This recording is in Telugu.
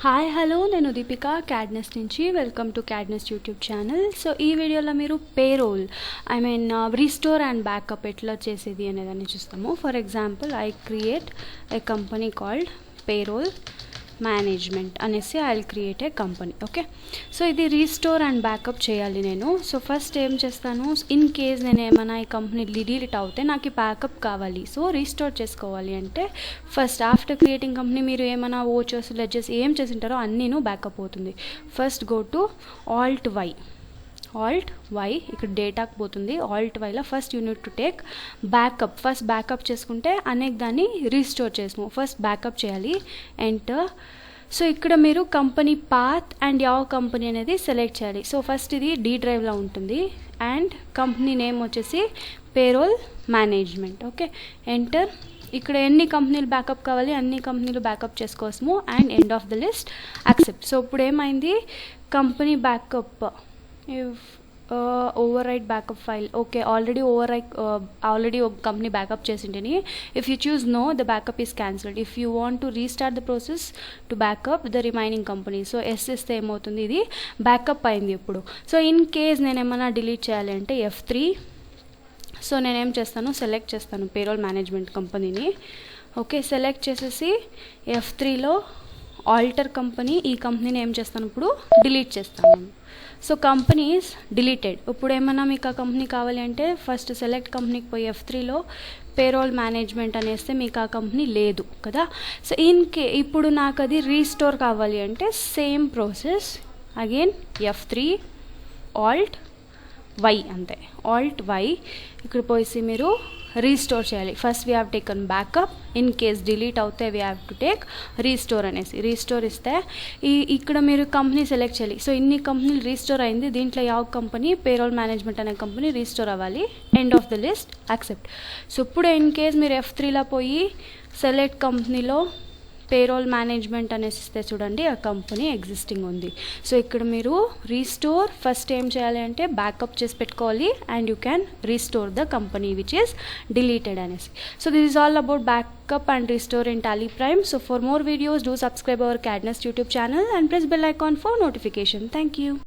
హాయ్ హలో నేను దీపిక CAD NEST నుంచి welcome to CAD NEST YouTube channel. So ఈ వీడియోలో మీరు పేరోల్ రీస్టోర్ అండ్ బ్యాకప్ ఎట్లా చేసేది అనేదాన్ని చూస్తాము. For example I create a company called payroll management అనేసి I will create a company. Okay, so ఇది రీస్టోర్ అండ్ బ్యాకప్ చేయాలి నేను. సో ఫస్ట్ ఏం చేస్తాను, ఇన్ కేస్ నేను ఏమైనా ఈ కంపెనీ డిలీట్ అవుతే నాకు ఈ బ్యాకప్ కావాలి. సో రీస్టోర్ చేసుకోవాలి అంటే ఫస్ట్ ఆఫ్టర్ క్రియేటింగ్ కంపెనీ మీరు ఏమైనా ఓచర్స్ లెడ్జెస్ ఏం చేసింటారో అన్నీను బ్యాకప్ అవుతుంది. First go to alt Y ఇక్కడ డేటాకి పోతుంది. ఆల్ట్ వైలో first you need to take backup. First backup చేసుకుంటే అనేక దాన్ని రీస్టోర్ చేసాము. ఫస్ట్ బ్యాకప్ చేయాలి, ఎంటర్. సో ఇక్కడ మీరు కంపెనీ పాత్ అండ్ ಯಾವ కంపెనీ అనేది సెలెక్ట్ చేయాలి. సో ఫస్ట్ ఇది డి డ్రైవ్లో ఉంటుంది అండ్ కంపెనీ నేమ్ వచ్చేసి పేరోల్ మేనేజ్మెంట్. Okay, enter. ఇక్కడ ఎన్ని కంపెనీలు బ్యాకప్ కావాలి అన్ని కంపెనీలు బ్యాకప్ చేసుకోవచ్చుము and end of the list accept. So ఇప్పుడు ఏమైంది, company backup overwrite backup file. Okay, already company backup chesinteni. If you choose no, the backup is cancelled. If you want to restart the process to backup the remaining company, so yes isthe emotundi idi backup ayindi ippudu. So in case nenu emana delete cheyali ante F3. So నేను ఏం చేస్తాను, సెలెక్ట్ చేస్తాను పేరోల్ మేనేజ్మెంట్ కంపెనీని. ఓకే, సెలెక్ట్ చేసేసి F3లో ఆల్టర్ కంపెనీ, ఈ కంపెనీని ఏం చేస్తాను ఇప్పుడు డిలీట్ చేస్తాను. So company is deleted. ఇప్పుడు ఏమన్నా మీకు ఆ కంపెనీ కావాలి అంటే ఫస్ట్ సెలెక్ట్ కంపెనీకి పోయి F3లో పేరోల్ మేనేజ్మెంట్ అనేస్తే మీకు ఆ కంపెనీ లేదు కదా. సో ఇప్పుడు నాకు అది రీస్టోర్ కావాలి అంటే same process again F3 alt Y, అంతే. ఆల్ట్ వై ఇక్కడ పోయి మీరు రీస్టోర్ చేయాలి. First we have taken backup, in case delete అవుతే we have to take restore అనేసి. రీస్టోర్ ఇస్తే ఇక్కడ మీరు కంపెనీ సెలెక్ట్ చేయాలి. సో ఇన్ని కంపెనీలు రీస్టోర్ అయింది, దీంట్లో ಯಾವ కంపెనీ పేరోల్ మేనేజ్మెంట్ అనే కంపెనీ రీస్టోర్ అవ్వాలి. End of the list accept. So ఇప్పుడు ఇన్ కేస్ మీరు F3లో పోయి సెలెక్ట్ కంపెనీలో పేరోల్ మేనేజ్మెంట్ అనేసి ఇస్తే చూడండి ఆ కంపెనీ ఎగ్జిస్టింగ్ ఉంది. సో ఇక్కడ మీరు రీస్టోర్ ఫస్ట్ ఏం చేయాలి అంటే బ్యాకప్ చేసి పెట్టుకోవాలి and you can restore the company which is deleted అనేసి. So this is all about backup and restore in Tally Prime. So for more videos do subscribe our CAD NEST YouTube channel and press bell icon for notification. Thank you.